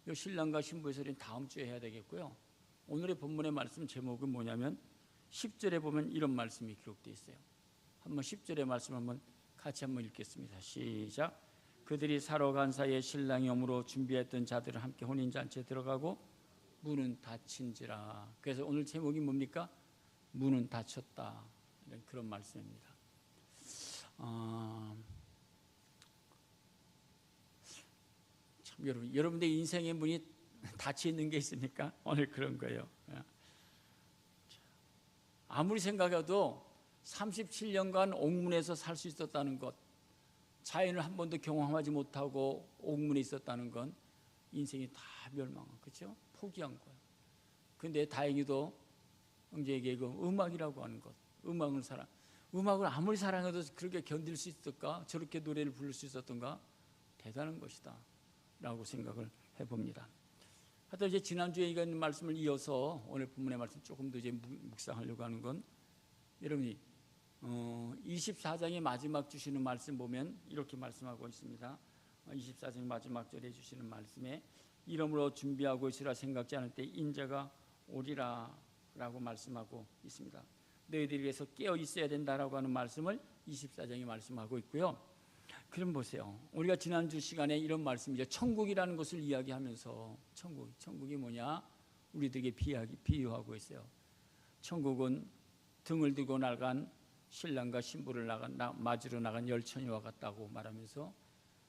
이 신랑과 신부의 소리는 다음 주에 해야 되겠고요. 오늘의 본문의 말씀 제목은 뭐냐면 10절에 보면 이런 말씀이 기록되어 있어요. 한번 10절의 말씀 한번 같이 한번 읽겠습니다. 시작. 그들이 사러 간 사이에 신랑이 오므로 준비했던 자들은 함께 혼인잔치에 들어가고 문은 닫힌지라. 그래서 오늘 제목이 뭡니까? 문은 닫혔다. 이런 그런 말씀입니다. 참 여러분들 인생의 문이 닫혀 있는 게 있습니까? 오늘 그런 거예요. 아무리 생각해도 37년간 옥문에서 살 수 있었다는 것, 자연을 한 번도 경험하지 못하고 옥문에 있었다는 건 인생이 다 멸망한, 그렇죠? 포기한 거예요. 근데 다행히도 형제에게 그 음악이라고 하는 것, 음악을 아무리 사랑해도 그렇게 견딜 수 있을까? 저렇게 노래를 부를 수 있었던가? 대단한 것이다 라고 생각을 해봅니다. 하여튼 이제 지난주에 있는 말씀을 이어서 오늘 본문의 말씀 조금 더 이제 묵상하려고 하는 건, 여러분이 24장의 마지막 주시는 말씀 보면 이렇게 말씀하고 있습니다. 24장 마지막 절에 주시는 말씀에 이러므로 준비하고 있으라 생각지 않을 때 인자가 오리라 라고 말씀하고 있습니다. 너희들이 그래서 깨어 있어야 된다라고 하는 말씀을 24장이 말씀하고 있고요. 그럼 보세요. 우리가 지난주 시간에 이런 말씀이죠. 천국이라는 것을 이야기하면서 천국이 뭐냐? 우리들에게 비유하고 있어요. 천국은 등을 들고 나간 신랑과 신부를 맞으러 나간 열 처녀와 같다고 말하면서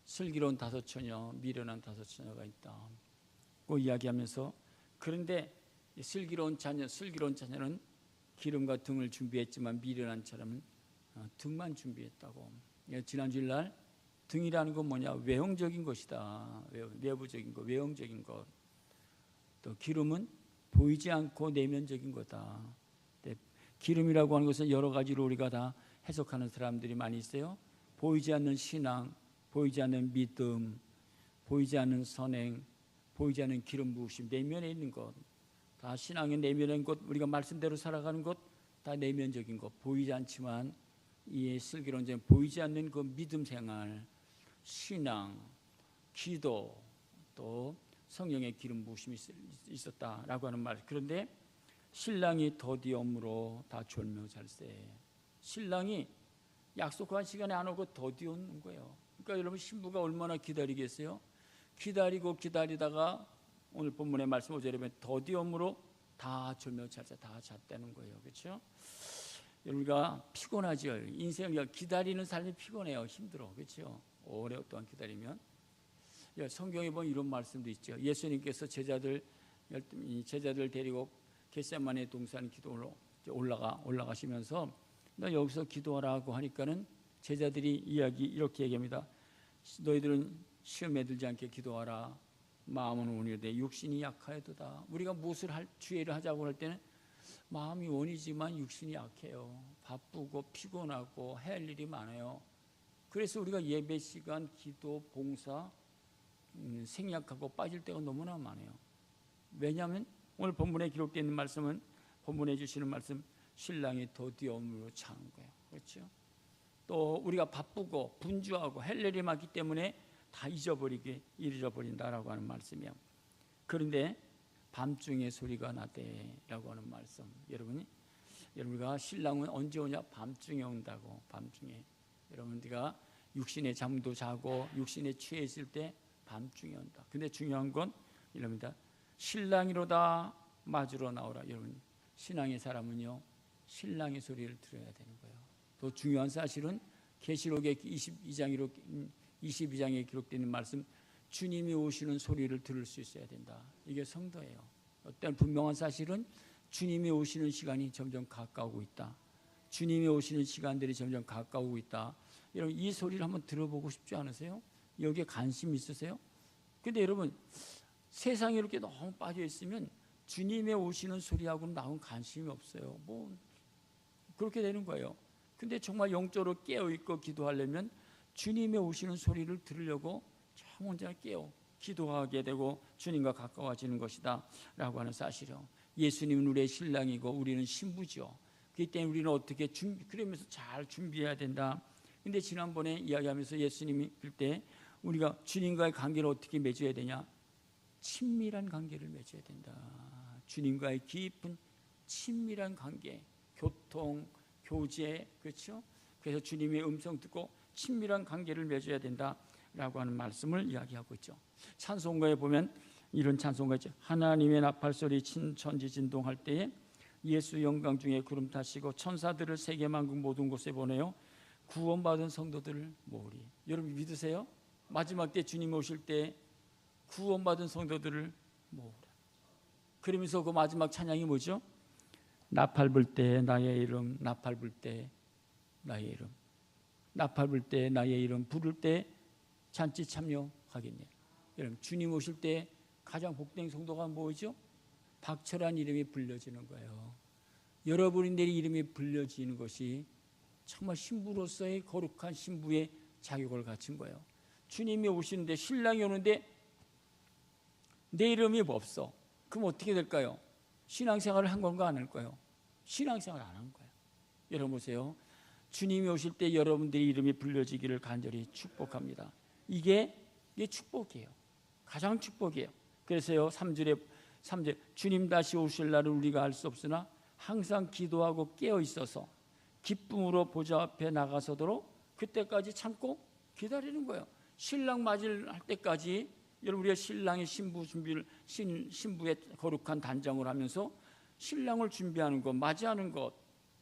슬기로운 다섯 처녀, 미련한 다섯 처녀가 있다고 이야기하면서, 그런데 슬기로운 자녀는 기름과 등을 준비했지만 미련한 사람은 등만 준비했다고. 지난주일 날 등이라는 건 뭐냐? 외형적인 것이다. 내부적인 것, 외형적인 것. 또 기름은 보이지 않고 내면적인 거다. 기름이라고 하는 것은 여러 가지로 우리가 다 해석하는 사람들이 많이 있어요. 보이지 않는 신앙, 보이지 않는 믿음, 보이지 않는 선행, 보이지 않는 기름 부으심, 내면에 있는 것. 다 신앙의 내면에 있는 것, 우리가 말씀대로 살아가는 것, 다 내면적인 것. 보이지 않지만 이 슬기로운 자는 보이지 않는 그 믿음 생활, 신앙, 기도, 또 성령의 기름 부으심이 있었다라고 하는 말. 그런데 신랑이 더디옴으로 다 졸며잘세. 신랑이 약속한 시간에 안 오고 더디오는 거예요. 그러니까 여러분, 신부가 얼마나 기다리겠어요? 기다리다가 오늘 본문의 말씀 5절에 보면 더디옴으로 다 졸며잘세, 다 잤다는 거예요. 그렇죠? 우리가 피곤하죠. 인생을 기다리는 사람이 피곤해요. 힘들어. 그렇죠? 오랫동안 기다리면. 성경에 보면 이런 말씀도 있죠. 예수님께서 제자들 데리고 겟세마네 동산 기도로 올라가시면서 너 여기서 기도하라고 하니까는 제자들이 이렇게 얘기합니다. 너희들은 시험에 들지 않게 기도하라. 마음은 온유되 육신이 약하여도다. 우리가 무엇을 주의를 하자고 할 때는 마음이 원이지만 육신이 약해요. 바쁘고 피곤하고 해야 할 일이 많아요. 그래서 우리가 예배 시간, 기도, 봉사 생략하고 빠질 때가 너무나 많아요. 왜냐하면 오늘 본문에 기록되어 있는 말씀은, 본문에 주시는 말씀, 신랑이 더디옴으로 차는 거예요. 그렇죠? 또 우리가 바쁘고 분주하고 할 일이 많기 때문에 다 잊어버린다라고 하는 말씀이에요. 그런데 밤중에 소리가 나대라고 하는 말씀. 여러분과 신랑은 언제 오냐? 밤중에 온다고. 밤중에. 여러분들과 육신의 잠도 자고 육신에 취해 있을 때 밤중에 온다. 근데 중요한 건 이럽니다. 신랑이로다 맞으러 나오라. 여러분, 신앙의 사람은요, 신랑의 소리를 들어야 되는 거예요. 또 중요한 사실은 계시록의 22장에 기록되는 말씀, 주님이 오시는 소리를 들을 수 있어야 된다. 이게 성도예요. 어떤 분명한 사실은 주님이 오시는 시간이 점점 가까우고 있다. 주님이 오시는 시간들이 점점 가까우고 있다. 여러분, 이 소리를 한번 들어보고 싶지 않으세요? 여기에 관심 있으세요? 근데 여러분, 세상에 이렇게 너무 빠져 있으면 주님의 오시는 소리하고는 나온 관심이 없어요. 그렇게 되는 거예요. 근데 정말 영적으로 깨어있고 기도하려면 주님의 오시는 소리를 들으려고 참 혼자 기도하게 되고 주님과 가까워지는 것이다 라고 하는 사실이요. 예수님은 우리의 신랑이고 우리는 신부죠. 그렇기 때문에 우리는 어떻게 그러면서 잘 준비해야 된다. 근데 지난번에 이야기하면서 예수님이 그럴 때 우리가 주님과의 관계를 어떻게 맺어야 되냐? 친밀한 관계를 맺어야 된다. 주님과의 깊은 친밀한 관계, 교통, 교제, 그렇죠? 그래서 주님의 음성 듣고 친밀한 관계를 맺어야 된다라고 하는 말씀을 이야기하고 있죠. 찬송가에 보면 이런 찬송가 있죠. 하나님의 나팔소리 천지진동할 때에 예수 영광 중에 구름 타시고 천사들을 세계 만국 모든 곳에 보내요 구원받은 성도들을 모으리. 여러분 믿으세요? 마지막 때 주님 오실 때 구원받은 성도들을 모으라. 그러면서 그 마지막 찬양이 뭐죠? 나팔 불 때 나의 이름, 나팔 불 때 나의 이름, 나팔 불 때 나의 이름 부를 때 잔치 참여하겠네. 여러분 주님 오실 때 가장 복된 성도가 뭐죠? 박철한 이름이 불려지는 거예요. 여러분들의 이름이 불려지는 것이 정말 신부로서의 거룩한 신부의 자격을 갖춘 거예요. 주님이 오시는데 신랑이 오는데 내 이름이 없어. 그럼 어떻게 될까요? 신앙생활을 한 건가 안 할까요? 신앙생활 안 한 거예요. 여러분 보세요. 주님이 오실 때 여러분들의 이름이 불려지기를 간절히 축복합니다. 이게 축복이에요. 가장 축복이에요. 그래서요 3절 주님 다시 오실 날을 우리가 알 수 없으나 항상 기도하고 깨어 있어서 기쁨으로 보좌 앞에 나가서도록 그때까지 참고 기다리는 거예요. 신랑 맞을 할 때까지 여러분 우리가 신랑의 신부 준비를 신부의 거룩한 단장을 하면서 신랑을 준비하는 것, 맞이하는 것,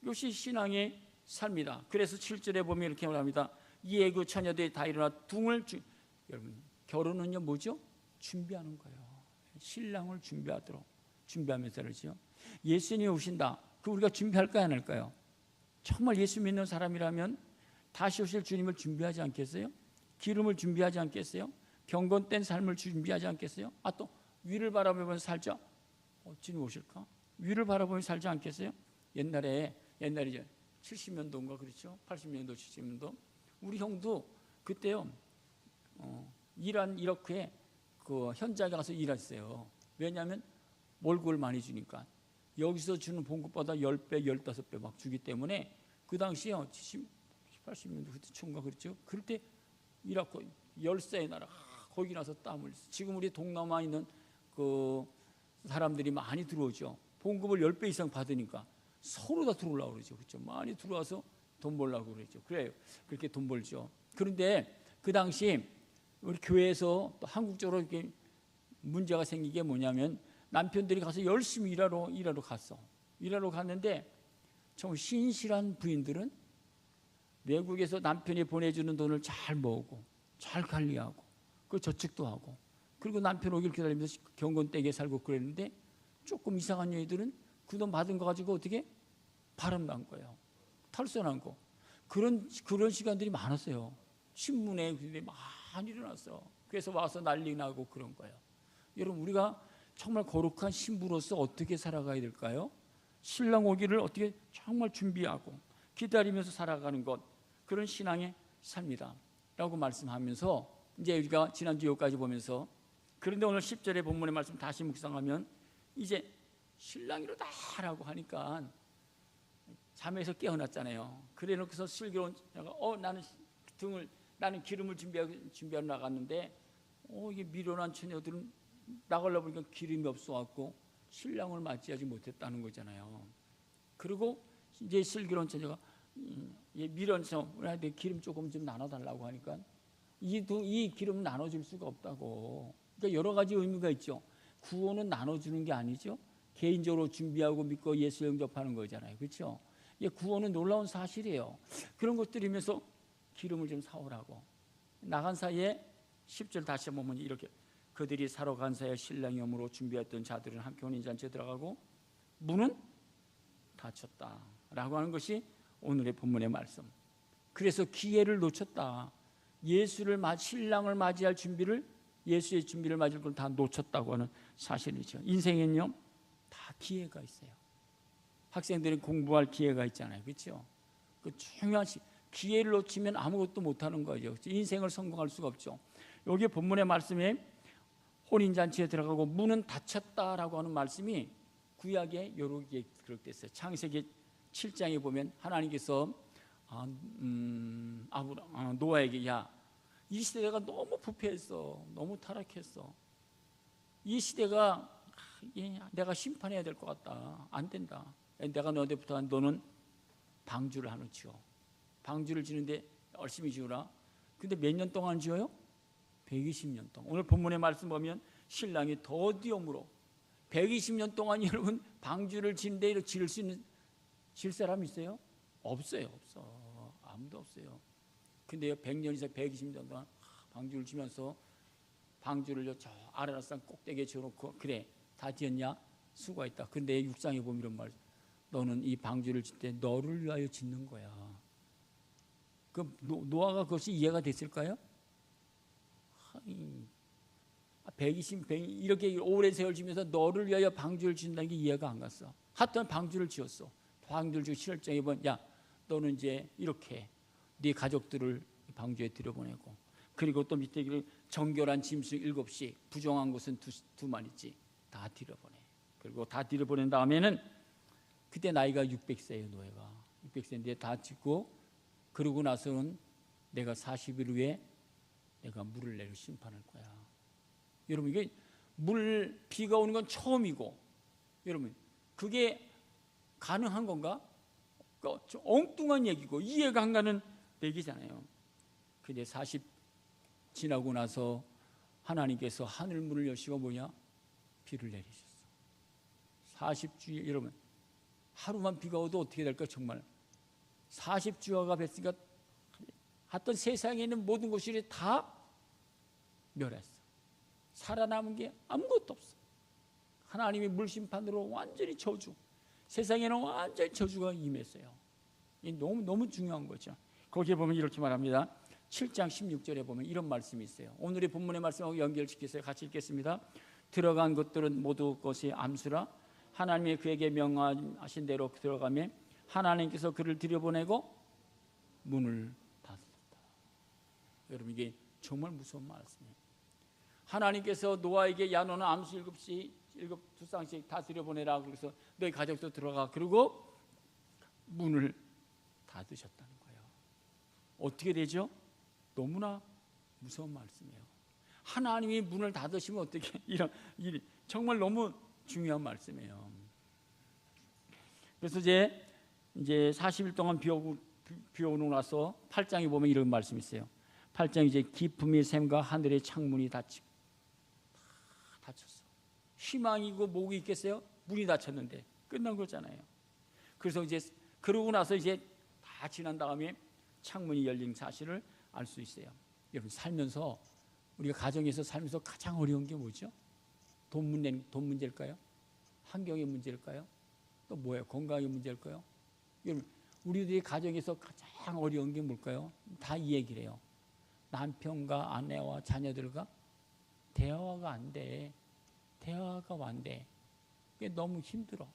이것이 신앙의 삶이다. 그래서 7절에 보면 이렇게 말합니다. 이에 그 처녀들이 다 일어나 여러분 결혼은요 뭐죠? 준비하는 거예요. 신랑을 준비하면서 그러죠. 예수님이 오신다. 그 우리가 준비할까요 안 할까요? 정말 예수 믿는 사람이라면 다시 오실 주님을 준비하지 않겠어요? 기름을 준비하지 않겠어요? 경건된 삶을 준비하지 않겠어요? 또 위를 바라보면 살자. 주님 오실까? 위를 바라보면 살지 않겠어요? 옛날에 70년도인가 그렇죠? 80년도 70년도 우리 형도 그때요 이란 이라크에 그 현장에 가서 일했어요. 왜냐하면 월급을 많이 주니까 여기서 주는 봉급보다 10배, 15배 막 주기 때문에 그 당시에 70, 80년도 그때 총각 그랬죠. 그럴 때 이라크 열세의 나라 거기 나서 땀을 지금 우리 동남아에 있는 그 사람들이 많이 들어오죠. 봉급을 10배 이상 받으니까 서로 다 들어오려고 그러죠. 그렇죠? 많이 들어와서 돈 벌려고 그러죠. 그래요. 그렇게 돈 벌죠. 그런데 그 당시 우리 교회에서 또 한국적으로 이렇게 문제가 생긴 게 뭐냐면 남편들이 가서 열심히 일하러 갔어. 일하러 갔는데 정말 신실한 부인들은 외국에서 남편이 보내주는 돈을 잘 모으고 잘 관리하고 그 저축도 하고 그리고 남편 오길 기다리면서 경건되게 살고 그랬는데 조금 이상한 여인들은 그 돈 받은 거 가지고 어떻게 바람난 거예요. 탈선한 거. 그런 시간들이 많았어요. 신문에 많이 일어났어. 그래서 와서 난리 나고 그런 거예요. 여러분 우리가 정말 거룩한 신부로서 어떻게 살아가야 될까요? 신랑 오기를 어떻게 정말 준비하고 기다리면서 살아가는 것, 그런 신앙의 삶이다 라고 말씀하면서 이제 우리가 지난주 여기까지 보면서 그런데 오늘 10절의 본문의 말씀 다시 묵상하면 이제 신랑이로다 라고 하니까 잠에서 깨어났잖아요. 그래 놓고서 슬기로운 나는 기름을 준비하러 나갔는데 이게 미련한 처녀들은 나가려고 보니까 기름이 없어갖고 신랑을 맞이하지 못했다는 거잖아요. 그리고 이제 슬기로운 처녀가 미련해서 우리한테 기름 조금 좀 나눠달라고 하니까 이 기름 나눠줄 수가 없다고. 그러니까 여러 가지 의미가 있죠. 구원은 나눠주는 게 아니죠. 개인적으로 준비하고 믿고 예수 영접하는 거잖아요. 그렇죠? 구원은 놀라운 사실이에요. 그런 것들이면서 기름을 좀 사오라고. 나간 사이에 10절 다시 보면 이렇게 그들이 사러 간 사이에 신랑이 오므로 준비했던 자들은 함께 혼인잔치에 들어가고 문은 닫혔다라고 하는 것이 오늘의 본문의 말씀. 그래서 기회를 놓쳤다. 신랑을 맞이할 준비를 예수의 준비를 맞을 걸 다 놓쳤다고 하는 사실이죠. 인생엔요 다 기회가 있어요. 학생들이 공부할 기회가 있잖아요. 그렇죠? 그 중요한 기회를 놓치면 아무것도 못하는 거죠. 인생을 성공할 수가 없죠. 여기 본문의 말씀에 혼인잔치에 들어가고 문은 닫혔다라고 하는 말씀이 구약에 여러 개 기록됐어요. 창세기 7장에 보면 하나님께서 노아에게 이 시대가 너무 부패했어. 너무 타락했어. 이 시대가 내가 심판해야 될 것 같다. 안 된다. 내가 너한테 부탁한 너는 방주를 하나 지어. 방주를 지는데 열심히 지으라. 근데 몇 년 동안 지어요? 120년 동안. 오늘 본문의 말씀 보면 신랑이 더디움으로 120년 동안 여러분 방주를 지는데 지을 수 있는 질 사람 있어요? 없어요. 없어. 아무도 없어요. 근데요 100년 이상 120년 동안 방주를 지면서 방주를 저 아라라산 꼭대기에 지어놓고 그래 다 지었냐? 수고했다. 근데 6장에 보면 이런 말 너는 이 방주를 짓 때 너를 위하여 짓는 거야. 그 노아가 그것이 이해가 됐을까요? 120, 이렇게 오랜 세월 지면서 너를 위하여 방주를 짓는다는 게 이해가 안 갔어. 하여튼 방주를 지었어. 방주를 지고 실정해 보면 야 너는 이제 이렇게 네 가족들을 방주에 들여보내고 그리고 또 밑에 정결한 짐승 7씩 부정한 것은 두 마리지 다 들여보내. 그리고 다 들여보낸 다음에는 그때 나이가 600세예요. 노예가 600세인데 다 짓고 그러고 나서는 내가 40일 후에 내가 물을 내려 심판할 거야. 여러분 이게 비가 오는 건 처음이고 여러분 그게 가능한 건가? 엉뚱한 얘기고 이해가 안 가는 얘기잖아요. 근데 40 지나고 나서 하나님께서 하늘 문을 여시고 뭐냐? 비를 내리셨어. 40주에 여러분 하루만 비가 오도 어떻게 될까 정말 40주야가 됐으니까 하여튼 세상에 있는 모든 것이 다 멸했어. 살아남은 게 아무것도 없어. 하나님의 물심판으로 완전히 저주. 세상에는 완전히 저주가 임했어요. 이 너무 중요한 거죠. 거기에 보면 이렇게 말합니다. 7장 16절에 보면 이런 말씀이 있어요. 오늘의 본문의 말씀하고 연결시켜서 같이 읽겠습니다. 들어간 것들은 모두 것이 암수라 하나님이 그에게 명하신 대로 들어가며 하나님께서 그를 들여보내고 문을 닫았다. 여러분 이게 정말 무서운 말씀이에요. 하나님께서 노아에게 야 너는 암수 7두 쌍씩 다 들여보내라. 그래서 너희 가족도 들어가. 그리고 문을 닫으셨다는 거예요. 어떻게 되죠? 너무나 무서운 말씀이에요. 하나님이 문을 닫으시면 어떻게 이런 정말 너무 중요한 말씀이에요. 그래서 이제 40일 동안 비 오고 나서 8장에 보면 이런 말씀이 있어요. 8장 이제 기품이 샘과 하늘의 창문이 닫히고 다 닫혔어. 희망이고 목이 있겠어요? 문이 닫혔는데 끝난 거잖아요. 그래서 이제 그러고 나서 이제 다 지난 다음에 창문이 열린 사실을 알 수 있어요. 여러분 살면서 우리가 가정에서 살면서 가장 어려운 게 뭐죠? 돈 문제일까요? 환경의 문제일까요? 또 뭐예요? 건강의 문제일까요? 여러분 우리들이 가정에서 가장 어려운 게 뭘까요? 다 이 얘기를 해요. 남편과 아내와 자녀들과 대화가 안 돼. 대화가 안 돼. 그게 너무 힘들어.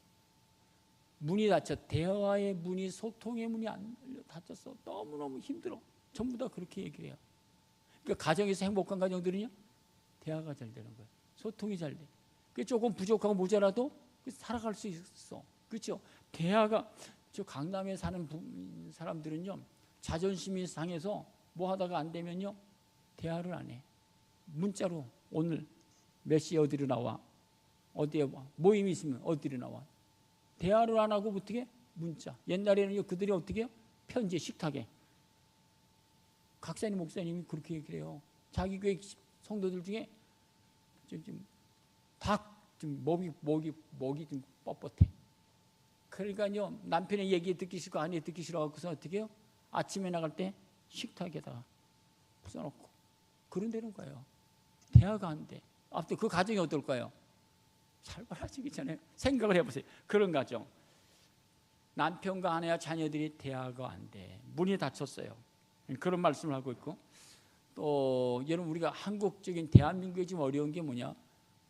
문이 닫혀. 대화의 문이 소통의 문이 안 닫혔어. 너무너무 힘들어. 전부 다 그렇게 얘기를 해요. 그러니까 가정에서 행복한 가정들은요. 대화가 잘 되는 거예요. 소통이 잘 돼. 그게 조금 부족하고 모자라도 살아갈 수 있어. 그렇죠? 대화가 저 강남에 사는 사람들은요. 자존심이 상해서 뭐 하다가 안 되면요. 대화를 안 해. 문자로 오늘 몇 시에 어디로 나와? 어디에 와? 모임이 있으면 어디로 나와? 대화를 안 하고 어떻게? 문자. 옛날에는요. 그들이 어떻게 해요? 편지, 식탁에. 각사님, 목사님이 그렇게 얘기를 해요. 자기 교회 성도들 중에 좀 목이 좀 뻣뻣해. 그러니까요. 남편의 얘기 듣기 싫고 아내 듣기 싫어갖고서 어떻게 해요? 아침에 나갈 때 식탁에다가 써놓고 그런다는 거예요. 대화가 안 돼. 앞으로 그 가정이 어떨까요? 살벌해지잖아요. 생각을 해보세요. 그런 가정. 남편과 아내와 자녀들이 대화가 안 돼. 문이 닫혔어요. 그런 말씀을 하고 있고 또 여러분 우리가 한국적인 대한민국에 지금 어려운 게 뭐냐?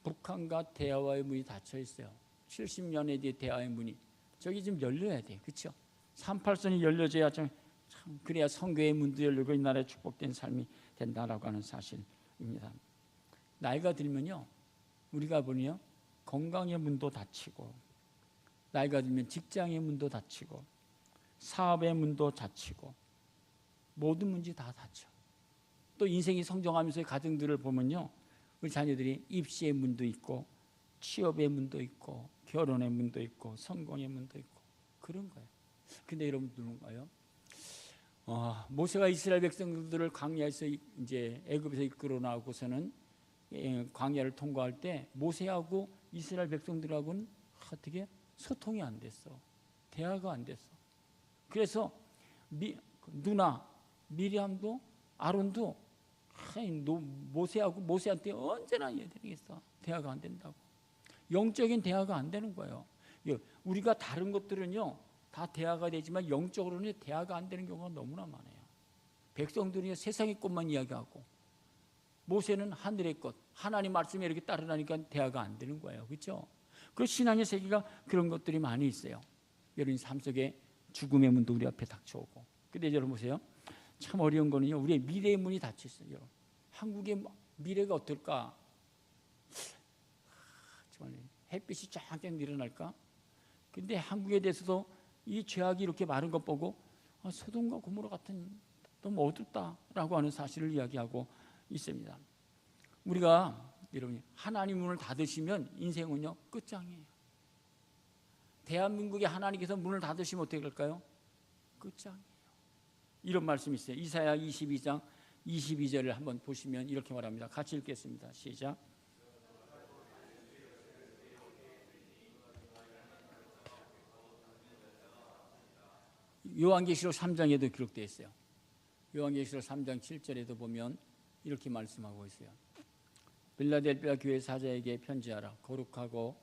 북한과 대화의 문이 닫혀 있어요. 70년에 대해 대화의 문이 저기 좀 열려야 돼. 그렇죠? 38선이 열려져야 참 그래야 성교의 문도 열리고 이 나라의 축복된 삶이 된다라고 하는 사실입니다. 나이가 들면요. 우리가 보면요. 건강의 문도 닫히고 나이가 들면 직장의 문도 닫히고 사업의 문도 닫히고 모든 문제 다 닫혀. 또 인생이 성장하면서 가정들을 보면요. 우리 자녀들이 입시의 문도 있고 취업의 문도 있고 결혼의 문도 있고 성공의 문도 있고 그런 거예요. 근데 여러분 누군가요? 모세가 이스라엘 백성들을 광야에서 이제 애굽에서 이끌어 나오고서는 광야를 통과할 때 모세하고 이스라엘 백성들하고는 어떻게 소통이 안 됐어. 대화가 안 됐어. 그래서 누나 미리암도 아론도 모세한테 언제나 얘기했어. 대화가 안 된다고. 영적인 대화가 안 되는 거예요. 우리가 다른 것들은요 다 대화가 되지만 영적으로는 대화가 안 되는 경우가 너무나 많아요. 백성들이 세상의 것만 이야기하고 모세는 하늘의 것, 하나님 말씀에 이렇게 따르라니까 대화가 안 되는 거예요. 그렇죠? 그 신앙의 세계가 그런 것들이 많이 있어요. 여러분 삶 속에 죽음의 문도 우리 앞에 닥쳐오고. 근데 여러분 보세요. 참 어려운 거는요. 우리의 미래의 문이 닫혀 있어요. 한국의 미래가 어떨까? 정말 햇빛이 쫙쫙 일어날까? 근데 한국에 대해서도 이 죄악이 이렇게 많은 것 보고 소돔과 고모라 같은 너무 어둡다라고 하는 사실을 이야기하고 있습니다. 우리가 여러분 하나님 문을 닫으시면 인생은요 끝장이에요. 대한민국에 하나님께서 문을 닫으시면 어떻게 될까요? 끝장이에요. 이런 말씀이 있어요. 이사야 22장 22절을 한번 보시면 이렇게 말합니다. 같이 읽겠습니다. 시작. 요한계시록 3장에도 기록되어 있어요. 요한계시록 3장 7절에도 보면 이렇게 말씀하고 있어요. 빌라델피아 교회 사자에게 편지하라. 거룩하고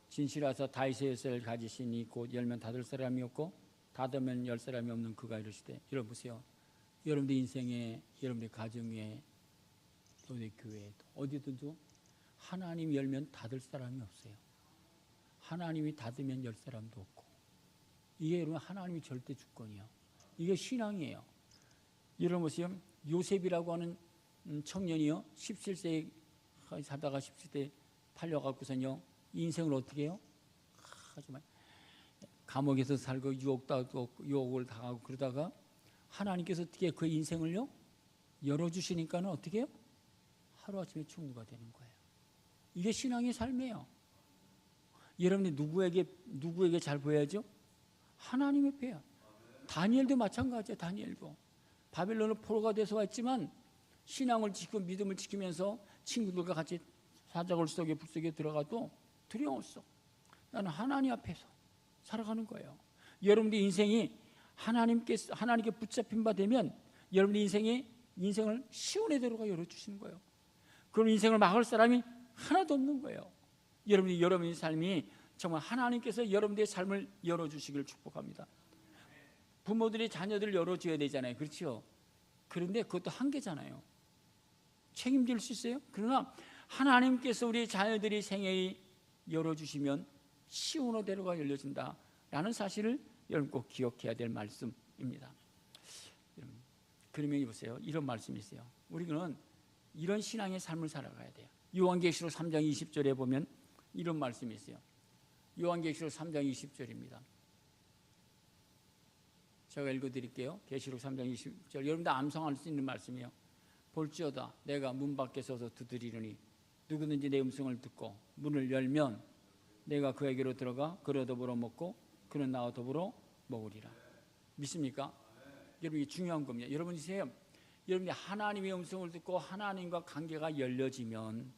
진실하사 다윗의 열쇠를 가지시니 곧 열면 닫을 사람이 없고 닫으면 열 사람이 없는 그가 이르시되. 여러분 보세요. 여러분들 인생에, 여러분들 가정에, 여러분들 교회에 어디든지 하나님이 열면 닫을 사람이 없어요. 하나님이 닫으면 열 사람도 없고. 이게 여러분 하나님이 절대 주권이에요. 이게 신앙이에요. 여러분 보세요. 요셉이라고 하는 청년이요 17세에 살다가 17세에 팔려갖고서요 인생을 어떻게 해요? 정말 감옥에서 살고 유혹을 당하고 그러다가 하나님께서 어떻게 그 인생을요 열어주시니까는 어떻게 해요? 하루아침에 충무가 되는 거예요. 이게 신앙의 삶이에요. 여러분이 누구에게 잘 보여야죠? 하나님의 배야. 다니엘도 마찬가지예요. 다니엘도 바벨론을 포로가 돼서 왔지만 신앙을 지키고 믿음을 지키면서 친구들과 같이 사자굴 속에 불 속에 들어가도 두려움 없어. 나는 하나님 앞에서 살아가는 거예요. 여러분들 인생이 하나님께 붙잡힌 바 되면 여러분들 인생을 시온의 대로가 열어주시는 거예요. 그런 인생을 막을 사람이 하나도 없는 거예요. 여러분의 삶이 정말 하나님께서 여러분들의 삶을 열어주시기를 축복합니다. 부모들이 자녀들을 열어줘야 되잖아요. 그렇죠? 그런데 그것도 한계잖아요. 책임질 수 있어요? 그러나 하나님께서 우리 자녀들이 생애에 열어주시면 시온의 대로가 열려진다라는 사실을 여러분 꼭 기억해야 될 말씀입니다. 그러면 보세요. 이런 말씀이 있어요. 우리는 이런 신앙의 삶을 살아가야 돼요. 요한계시록 3장 20절에 보면 이런 말씀이 있어요. 요한계시록 3장 20절입니다. 제가 읽어드릴게요. 계시록 3장 20절. 여러분들 암송할 수 있는 말씀이에요. 볼지어다 내가 문 밖에 서서 두드리려니 누구든지 내 음성을 듣고 문을 열면 내가 그에게로 들어가 그와 더불어 먹고 그는 나와 더불어 먹으리라. 믿습니까? 여러분, 이 중요한 겁니다. 여러분이세요. 여러분이 하나님의 음성을 듣고 하나님과 관계가 열려지면,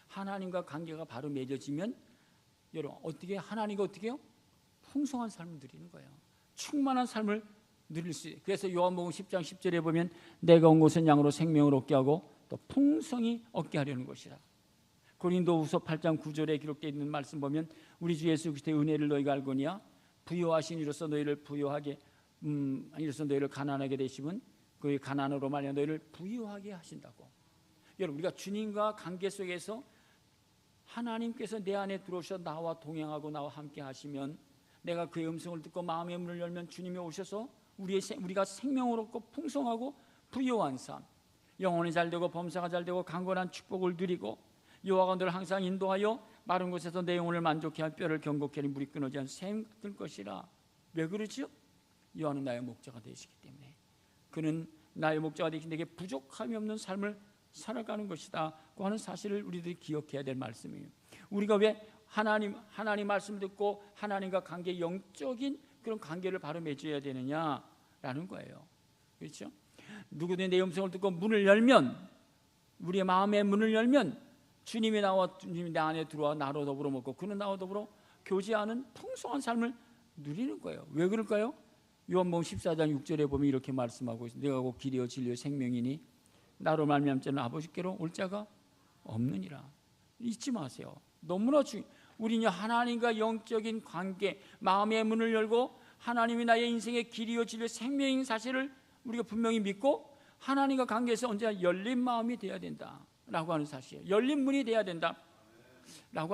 하나님과 관계가 바로 맺어지면 여러분 어떻게 하나님과 어떻게 해요? 풍성한 삶을 누리는 거예요. 충만한 삶을 누릴 수 있어요. 그래서 요한복음 10장 10절에 보면 내가 온 곳은 양으로 생명을 얻게 하고 또 풍성히 얻게 하려는 것이라. 고린도후서 8장 9절에 기록되어 있는 말씀 보면 우리 주 예수 그리스도의 은혜를 너희가 알거니와 부요하신 이로써 너희를 부요하게 이로써 너희를 가난하게 되시면 그의 가난으로 말하여 너희를 부요하게 하신다고. 여러분, 우리가 주님과 관계 속에서 하나님께서 내 안에 들어오셔서 나와 동행하고 나와 함께 하시면, 내가 그의 음성을 듣고 마음의 문을 열면 주님이 오셔서 우리가 생명을 얻고 풍성하고 부요한 삶, 영혼이 잘되고 범사가 잘되고 강건한 축복을 누리고 여호와가 너를 항상 인도하여 마른 곳에서 내 영혼을 만족케 할 뼈를 경고케 하는 물이 끊어지 않은 샘 같을 것이라. 왜 그러지요? 여호와는 나의 목자가 되시기 때문에. 그는 나의 목자가 되신 내게 부족함이 없는 삶을 살아가는 것이다고 하는 사실을 우리들이 기억해야 될 말씀이에요. 우리가 왜 하나님 말씀 듣고 하나님과 관계, 영적인 그런 관계를 바로 맺어야 되느냐라는 거예요. 그렇죠? 누구든 내 음성을 듣고 문을 열면, 우리의 마음의 문을 열면 주님이 내 안에 들어와 나로 더불어 먹고 그는 나와 더불어 교제하는 풍성한 삶을 누리는 거예요. 왜 그럴까요? 요한복음 14장 6절에 보면 이렇게 말씀하고 있어요. 내가 곧 길이요 진리요 생명이니 나로 말미암지 않는 아버지께로 올 자가 없느니라. 잊지 마세요. 너무나 우리는 하나님과 영적인 관계, 마음의 문을 열고 하나님이 나의 인생의 길이요 진리요 생명인 사실을 우리가 분명히 믿고 하나님과 관계에서 언제나 열린 마음이 되어야 된다라고 하는 사실이에요. 열린 문이 되어야 된다라고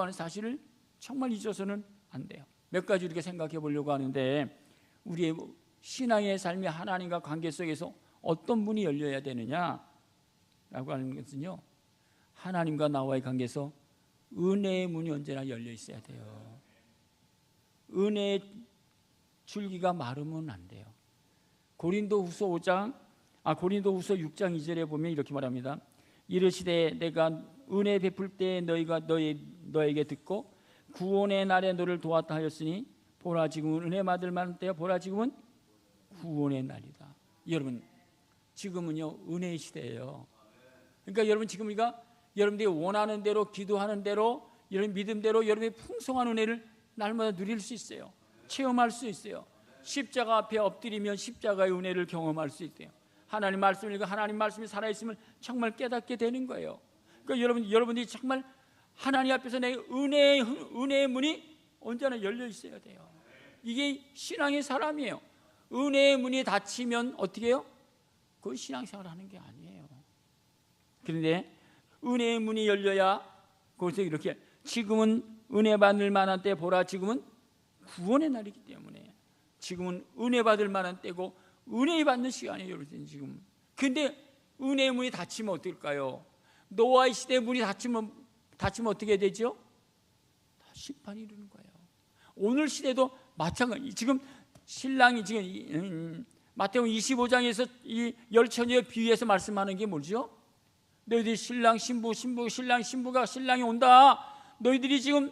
하는 사실을 정말 잊어서는 안 돼요. 몇 가지 우리가 생각해 보려고 하는데, 우리의 신앙의 삶이 하나님과 관계 속에서 어떤 문이 열려야 되느냐라고 하는 것은요, 하나님과 나와의 관계에서 은혜의 문이 언제나 열려 있어야 돼요. 은혜의 줄기가 마르면 안 돼요. 고린도후서 6장 2절에 보면 이렇게 말합니다. 이르시되 내가 은혜 베풀 때 너희가 너에게 듣고 구원의 날에 너를 도왔다 하였으니 보라 지금은 은혜 받을 만한 때요 보라 지금은 구원의 날이다. 여러분, 지금은요 은혜의 시대예요. 그러니까 여러분, 지금 우리가 여러분들이 원하는 대로, 기도하는 대로, 여러분 믿음대로 여러분의 풍성한 은혜를 날마다 누릴 수 있어요. 체험할 수 있어요. 십자가 앞에 엎드리면 십자가의 은혜를 경험할 수 있대요. 하나님 말씀을 읽고 하나님 말씀이 살아있음을 정말 깨닫게 되는 거예요. 그러니까 여러분들이 정말 하나님 앞에서 내 은혜의 문이 언제나 열려 있어야 돼요. 이게 신앙의 사람이에요. 은혜의 문이 닫히면 어떻게 해요? 그 신앙생활 하는 게 아니에요. 그런데 은혜의 문이 열려야 거기서 이렇게 지금은 은혜 받을 만한 때 보라 지금은 구원의 날이기 때문에 지금은 은혜 받을 만한 때고 은혜 받는 시간이에요. 여러분 지금. 근데 은혜의 문이 닫히면 어떨까요? 노아의 시대의 문이 닫히면 어떻게 되죠? 심판이 이르는 거예요. 오늘 시대도 마찬가지. 지금 신랑이 지금 마태복음 25장에서 이 열처녀에 비유해서 말씀하는 게 뭐죠? 너희들이 신랑이 온다. 너희들이 지금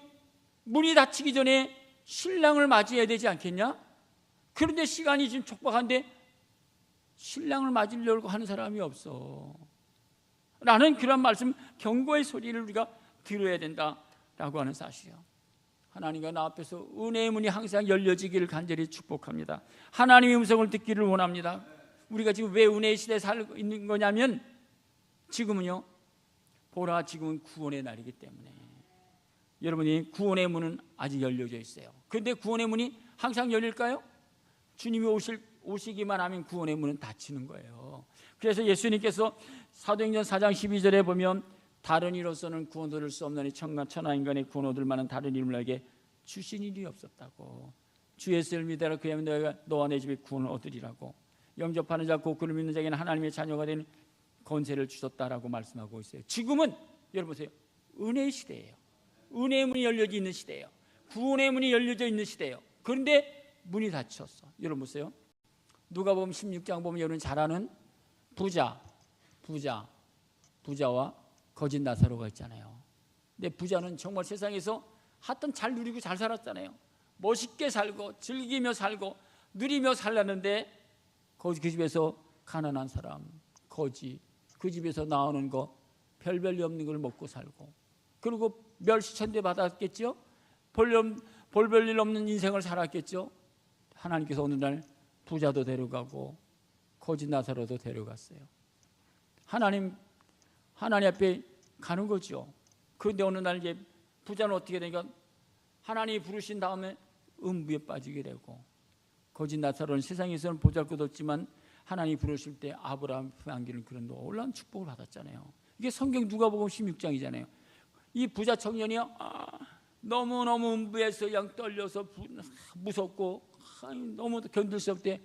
문이 닫히기 전에 신랑을 맞이해야 되지 않겠냐? 그런데 시간이 지금 촉박한데 신랑을 맞으려고 하는 사람이 없어. 라는 그런 말씀, 경고의 소리를 우리가 들어야 된다라고 하는 사실이에요. 하나님과 나 앞에서 은혜의 문이 항상 열려지기를 간절히 축복합니다. 하나님의 음성을 듣기를 원합니다. 우리가 지금 왜 은혜의 시대에 살고 있는 거냐면, 지금은요 보라 지금은 구원의 날이기 때문에 여러분이 구원의 문은 아직 열려져 있어요. 그런데 구원의 문이 항상 열릴까요? 주님이 오시기만 하면 구원의 문은 닫히는 거예요. 그래서 예수님께서 사도행전 4장 12절에 보면 다른 이로서는 구원 얻을 수 없나니 천하 인간의 구원 얻을 만한 다른 이름을 내게 주신 일이 없었다고. 주 예수를 믿으라 그리하면 너희가 너와 내 집에 구원을 얻으리라고. 영접하는 자 곧 그를 믿는 자에게는 하나님의 자녀가 되는 권세를 주셨다라고 말씀하고 있어요. 지금은 여러분 보세요. 은혜의 시대예요. 은혜의 문이 열려져 있는 시대예요. 구원의 문이 열려져 있는 시대예요. 그런데 문이 닫혔어. 여러분 보세요. 누가복음 16장 보면 여러분 잘 아는 부자와 거짓 나사로가 있잖아요. 근데 부자는 정말 세상에서 하여튼 잘 누리고 잘 살았잖아요. 멋있게 살고 즐기며 살고 누리며 살았는데 그 집에서 가난한 사람, 거지, 그 집에서 나오는 거 별별이 없는 걸 먹고 살고, 그리고 멸시천대 받았겠죠. 볼 별일 없는 인생을 살았겠죠. 하나님께서 어느 날 부자도 데려가고 거짓 나사로도 데려갔어요. 하나님 앞에 가는 거죠. 그런데 어느 날 이제 부자는 어떻게 되니까 하나님이 부르신 다음에 음부에 빠지게 되고, 거짓 나사로는 세상에서는 보잘것없지만 하나님이 부르실 때 아브라함 품에 안기는 그런 놀라운 축복을 받았잖아요. 이게 성경 누가복음 16장이잖아요. 이 부자 청년이요, 너무너무 음부에서 그냥 떨려서 무섭고 너무 견딜 수 없대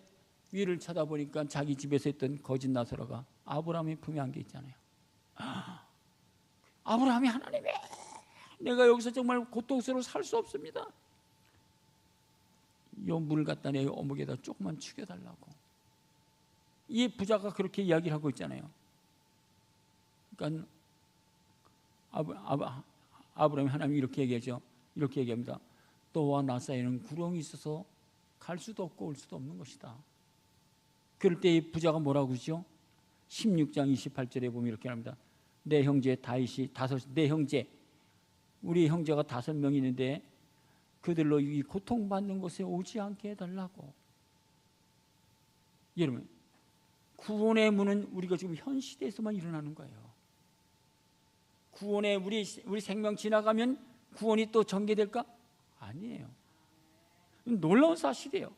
위를 쳐다보니까 자기 집에서 있던 거짓 나사로가 아브라함의 품에 안겨 있잖아요. 아브라함이 하나님의 내가 여기서 정말 고통스러워 살 수 없습니다. 이 물 갖다 내 어묵에다 조금만 죽여달라고. 이 부자가 그렇게 이야기를 하고 있잖아요. 그러니까 아브라함이 하나님이 이렇게 얘기하죠. 이렇게 얘기합니다. 너와 나 사이에는 구렁이 있어서 갈 수도 없고 올 수도 없는 것이다. 그럴 때 이 부자가 뭐라고 그러죠? 16장 28절에 보면 이렇게 합니다. 내 형제 다윗이 내 형제, 우리 형제가 5명이 있는데 그들로 이 고통받는 곳에 오지 않게 해달라고. 여러분, 구원의 문은 우리가 지금 현 시대에서만 일어나는 거예요. 구원의 우리 생명 지나가면 구원이 또 전개될까? 아니에요. 놀라운 사실이에요.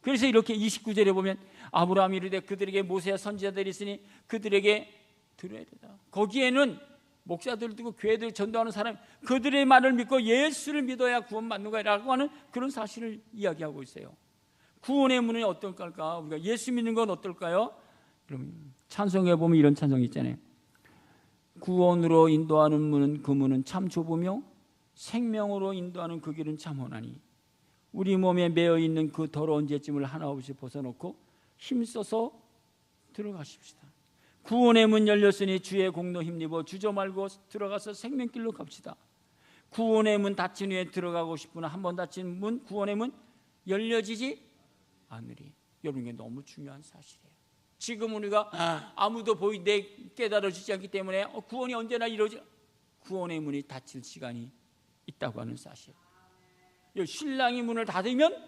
그래서 이렇게 29절에 보면 아브라함이 이르되 그들에게 모세와 선지자들이 있으니 그들에게 들어야 되다. 거기에는 목사들 두고 교회들 전도하는 사람, 그들의 말을 믿고 예수를 믿어야 구원받는 거라고 하는 그런 사실을 이야기하고 있어요. 구원의 문은 어떨까? 우리가 예수 믿는 건 어떨까요? 여러분, 찬송에 보면 이런 찬송이 있잖아요. 구원으로 인도하는 문은 그 문은 참 좁으며 생명으로 인도하는 그 길은 참 험하니 우리 몸에 매어 있는 그 더러운 죄짐을 하나 없이 벗어놓고 힘써서 들어가십시다. 구원의 문 열렸으니 주의 공로 힘입어 주저 말고 들어가서 생명길로 갑시다. 구원의 문 닫힌 후에 들어가고 싶으나 한번 닫힌 문, 구원의 문 열려지지 않으리. 여러분, 이게 너무 중요한 사실이에요. 지금 우리가 아무도 깨달아지지 않기 때문에 구원이 언제나 이루어지, 구원의 문이 닫힐 시간이 있다고 하는 사실. 신랑이 문을 닫으면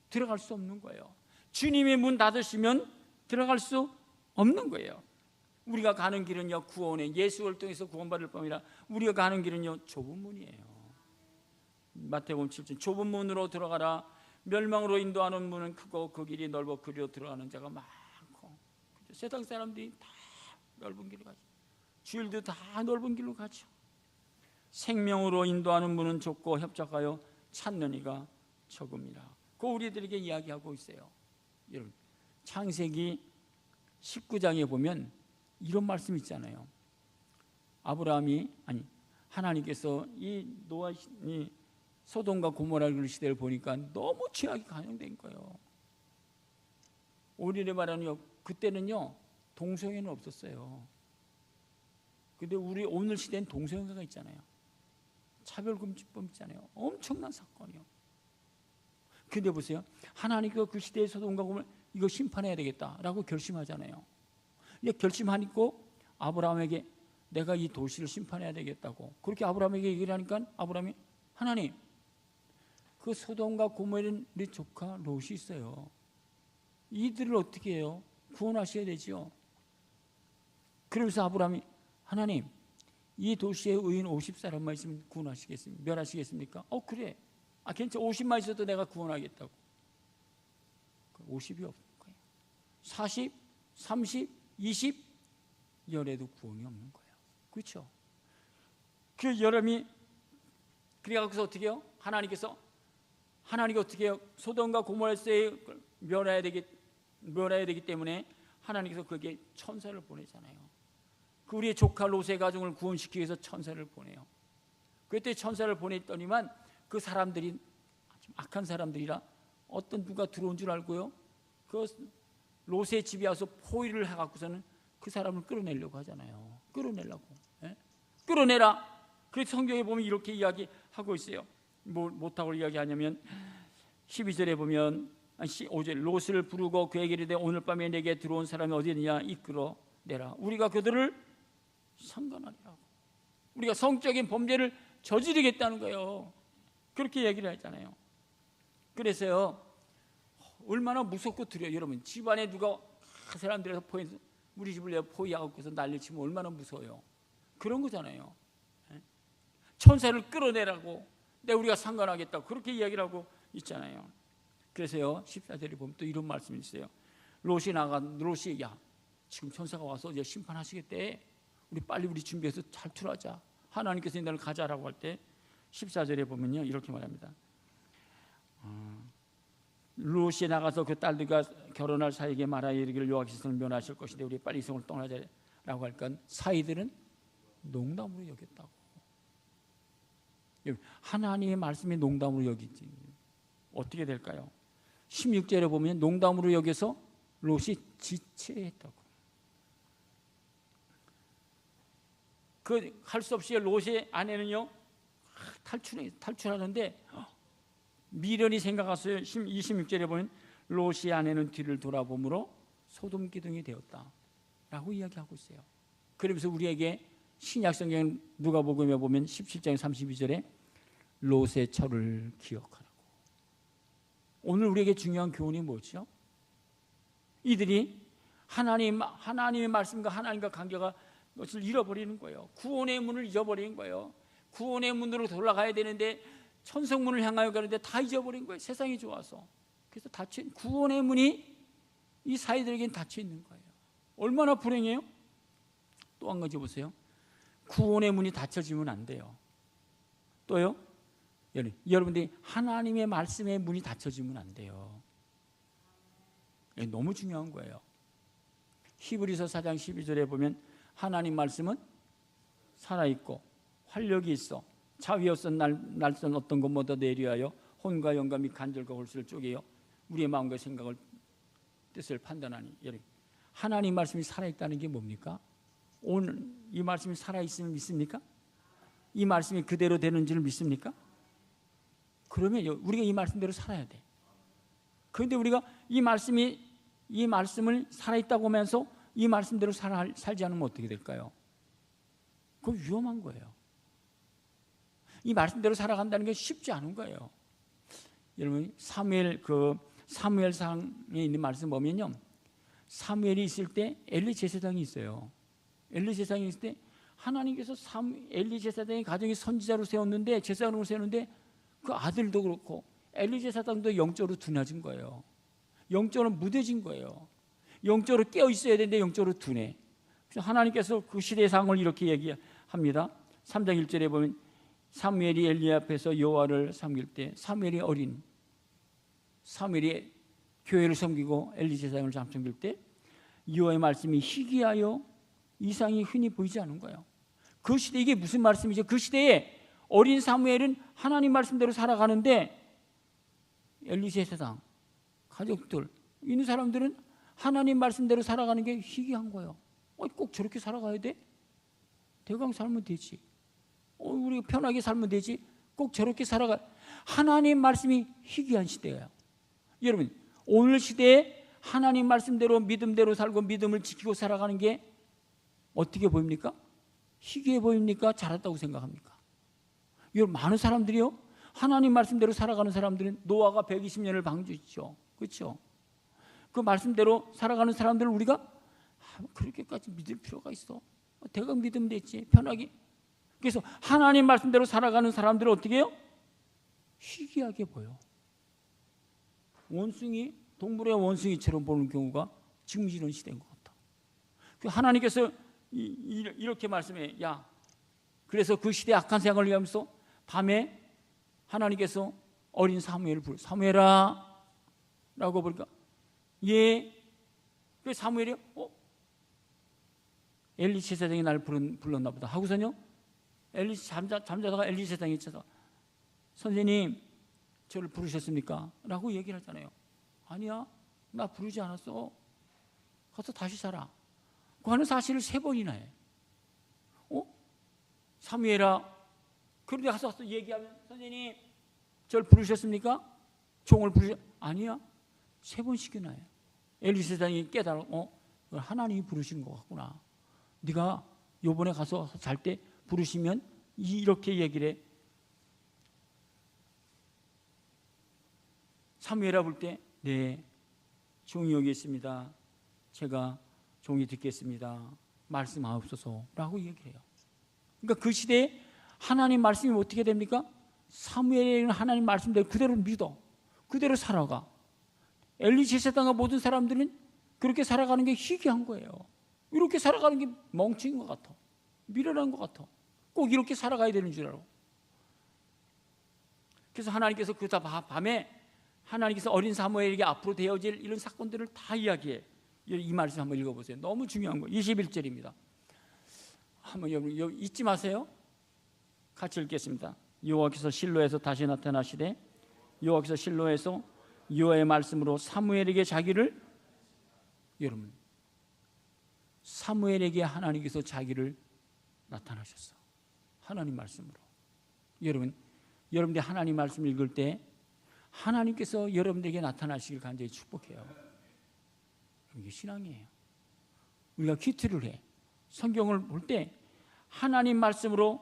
들어갈 수 없는 거예요. 주님의 문 닫으시면 들어갈 수 없는 거예요. 우리가 가는 길은요, 구원의 예수를 통해서 구원받을 뿐이라 우리가 가는 길은요, 좁은 문이에요. 마태복음 7장 좁은 문으로 들어가라. 멸망으로 인도하는 문은 크고 그 길이 넓어 그리로 들어가는 자가 많고. 세상 사람들이 다 넓은 길로 가죠. 주일도 다 넓은 길로 가죠. 생명으로 인도하는 문은 좁고 협착하여 찾는 이가 적음이라. 그 우리들에게 이야기하고 있어요. 여러분, 창세기 19장에 보면 이런 말씀 있잖아요. 하나님께서 이 소돔과 고모라 그 시대를 보니까 너무 죄악이 간영된 거예요. 오늘에 말하는 그때는요 동성애는 없었어요. 근데 우리 오늘 시대는 동성애가 있잖아요. 차별금지법 있잖아요. 엄청난 사건이요. 근데 보세요. 하나님께서 그 시대의 소돔과 고모라 이거 심판해야 되겠다라고 결심하잖아요. 결심하니까 아브라함에게 내가 이 도시를 심판해야 되겠다고 그렇게 아브라함에게 얘기를 하니까 아브라함이 하나님, 그 소돔과 고모라는 우리 조카 롯이 있어요. 이들을 어떻게 해요? 구원하셔야 되죠. 그러면서 아브라함이 하나님, 이 도시에 의인 50사람만 있으면 구원하시겠습니까? 멸하시겠습니까? 그래. 괜찮아. 50만 있어도 내가 구원하겠다고. 50이 없는 거예요. 40, 30, 20 열에도 구원이 없는 거예요. 그렇죠? 그 여름이 그래서 어떻게 해요? 하나님께서 어떻게 해요? 소돔과 고모라에 멸해야 되기 때문에 하나님께서 거기에 천사를 보내잖아요. 그 우리의 조카 롯의 가정을 구원시키기 위해서 천사를 보내요. 그때 천사를 보냈더니만 그 사람들이 악한 사람들이라 어떤 누가 들어온 줄 알고요. 그 롯의 집에 와서 포위를 해갖고서는 그 사람을 끌어내려고 하잖아요. 끌어내라. 그래서 성경에 보면 이렇게 이야기하고 있어요. 못하고 이야기하냐면 12절에 보면 5절 롯을 부르고 그에게 이르되 오늘 밤에 내게 들어온 사람이 어디 있느냐 이끌어내라. 우리가 그들을 상관하리라고. 우리가 성적인 범죄를 저지르겠다는 거예요. 그렇게 얘기를 했잖아요. 그래서요 얼마나 무섭고 두려워요. 여러분, 집안에 누가 사람들에서 우리 집을 내가 포위하고서 난리치면 얼마나 무서워요. 그런 거잖아요. 천사를 끌어내라고 내가 우리가 상관하겠다고 그렇게 이야기를 하고 있잖아요. 그래서요 14절에 보면 또 이런 말씀이 있어요. 롯이 야 지금 천사가 와서 이제 심판하시겠대. 우리 빨리 준비해서 탈출하자. 하나님께서 너를 가자라고 할 때 14절에 보면요 이렇게 말합니다. 롯이 나가서 그 딸들과 결혼할 사이에게 말하여 이르기를 여호와께서는 멸하실 것인데 우리 빨리 이 성을 떠나자라고 할까 사이들은 농담으로 여겼다고. 하나님의 말씀이 농담으로 여기지 어떻게 될까요? 16절에 보면 농담으로 여겨서 롯이 지체했다고. 그 할 수 없이 롯의 아내는요 탈출하는데 미련이 생각했어요. 26절에 보면 롯의 아내는 뒤를 돌아보므로 소돔 기둥이 되었다라고 이야기하고 있어요. 그러면서 우리에게 신약성경 누가복음에 보면 17장 32절에 롯의 철을 기억하라고. 오늘 우리에게 중요한 교훈이 뭐죠? 이들이 하나님의 말씀과 하나님과 관계가 것을 잃어버리는 거예요. 구원의 문을 잊어버린 거예요. 구원의 문으로 돌아가야 되는데 천성문을 향하여 가는데 다 잊어버린 거예요. 세상이 좋아서. 그래서 구원의 문이 이 사이들에게는 닫혀 있는 거예요. 얼마나 불행해요? 또 한 가지 보세요. 구원의 문이 닫혀지면 안 돼요. 또요? 여러분들이 하나님의 말씀의 문이 닫혀지면 안 돼요. 이게 너무 중요한 거예요. 히브리서 4장 12절에 보면 하나님 말씀은 살아있고 활력이 있어 자위어서 날선 어떤 것보다 내리하여 혼과 영과 및 간절과 골수를 쪼개어 우리의 마음과 생각을 뜻을 판단하니. 하나님 말씀이 살아있다는 게 뭡니까? 오늘 이 말씀이 살아있음을 믿습니까? 이 말씀이 그대로 되는 줄 믿습니까? 그러면 우리가 이 말씀대로 살아야 돼. 그런데 우리가 이 말씀을 살아있다고 하면서 이 말씀대로 살지 않으면 어떻게 될까요? 그건 위험한 거예요. 이 말씀대로 살아간다는 게 쉽지 않은 거예요. 여러분 사무엘상에 있는 말씀 보면요, 사무엘이 있을 때 엘리 제사장이 있어요. 엘리 제사장이 있을 때 하나님께서 엘리 제사장의 가정이 선지자로 세웠는데, 제사장으로 세웠는데 그 아들도 그렇고 엘리 제사장도 영적으로 둔해진 거예요. 영적으로 무뎌진 거예요. 영적으로 깨어 있어야 되는데 영적으로 둔해. 그래서 하나님께서 그 시대의 상황을 이렇게 얘기합니다. 3장 1절에 보면 사무엘이 엘리 앞에서 여호와를 섬길 때 사무엘이 교회를 섬기고 엘리 제사장을 섬길 때 여호와의 말씀이 희귀하여 이상이 흔히 보이지 않은 거예요. 그 시대, 이게 무슨 말씀이죠? 그 시대에 어린 사무엘은 하나님 말씀대로 살아가는데 엘리 제사장 가족들 있는 사람들은 하나님 말씀대로 살아가는 게 희귀한 거예요. 꼭 저렇게 살아가야 돼? 대강 살면 되지. 우리가 편하게 살면 되지. 꼭 저렇게 살아가. 하나님 말씀이 희귀한 시대예요. 여러분, 오늘 시대에 하나님 말씀대로 믿음대로 살고 믿음을 지키고 살아가는 게 어떻게 보입니까? 희귀해 보입니까? 잘했다고 생각합니까? 여러분, 많은 사람들이요, 하나님 말씀대로 살아가는 사람들은 노아가 120년을 방주했죠. 그렇죠? 그 말씀대로 살아가는 사람들을 우리가 그렇게까지 믿을 필요가 있어? 대강 믿으면 되지, 편하게. 그래서 하나님 말씀대로 살아가는 사람들은 어떻게 해요? 희귀하게 보여. 원숭이, 동물의 원숭이처럼 보는 경우가 지금 이런 시대인 것 같아. 하나님께서 이렇게 말씀해. 야, 그래서 그 시대의 악한 생각을 위하면서 밤에 하나님께서 어린 사무엘을 불러. 사무엘아 라고 보니까 예. 그 사무엘이 엘리 제사장이 날 불렀나 보다 하고서요, 엘리 잠자다가 엘리 제사장이 있어서 선생님 저를 부르셨습니까? 라고 얘기를 하잖아요. 아니야, 나 부르지 않았어. 가서 다시 살아. 그 하는 사실을 3번이나 해. 사무엘아. 그런데 가서 얘기하면 선생님 저를 부르셨습니까? 종을 아니야. 3번씩이나 해. 엘리 제사장이 깨달아. 하나님이 부르신 것 같구나. 네가 요번에 가서 잘 때 부르시면 이렇게 얘기를 해. 사무엘아 볼 때 네, 종이 여기 있습니다. 제가 종이 듣겠습니다. 말씀하옵소서 라고 얘기해요. 그러니까 그 시대에 하나님 말씀이 어떻게 됩니까? 사무엘은 하나님 말씀대로 그대로 믿어. 그대로 살아가. 엘리 제사장과 모든 사람들은 그렇게 살아가는 게 희귀한 거예요. 이렇게 살아가는 게 멍청인 것 같아. 미련한 것 같아. 꼭 이렇게 살아가야 되는 줄 알아. 그래서 하나님께서 그 밤에 하나님께서 어린 사무엘에게 앞으로 되어질 이런 사건들을 다 이야기해. 이 말씀 한번 읽어보세요. 너무 중요한 거예요. 21절입니다. 한번 여러분 잊지 마세요. 같이 읽겠습니다. 여호와께서 실로에서 다시 나타나시되 여호와께서 실로에서 여호와의 말씀으로 사무엘에게 자기를, 여러분, 사무엘에게 하나님께서 자기를 나타나셨어. 하나님 말씀으로. 여러분, 여러분들이 하나님 말씀 읽을 때 하나님께서 여러분들에게 나타나시길 간절히 축복해요. 이게 신앙이에요. 우리가 큐티를 해. 성경을 볼 때 하나님 말씀으로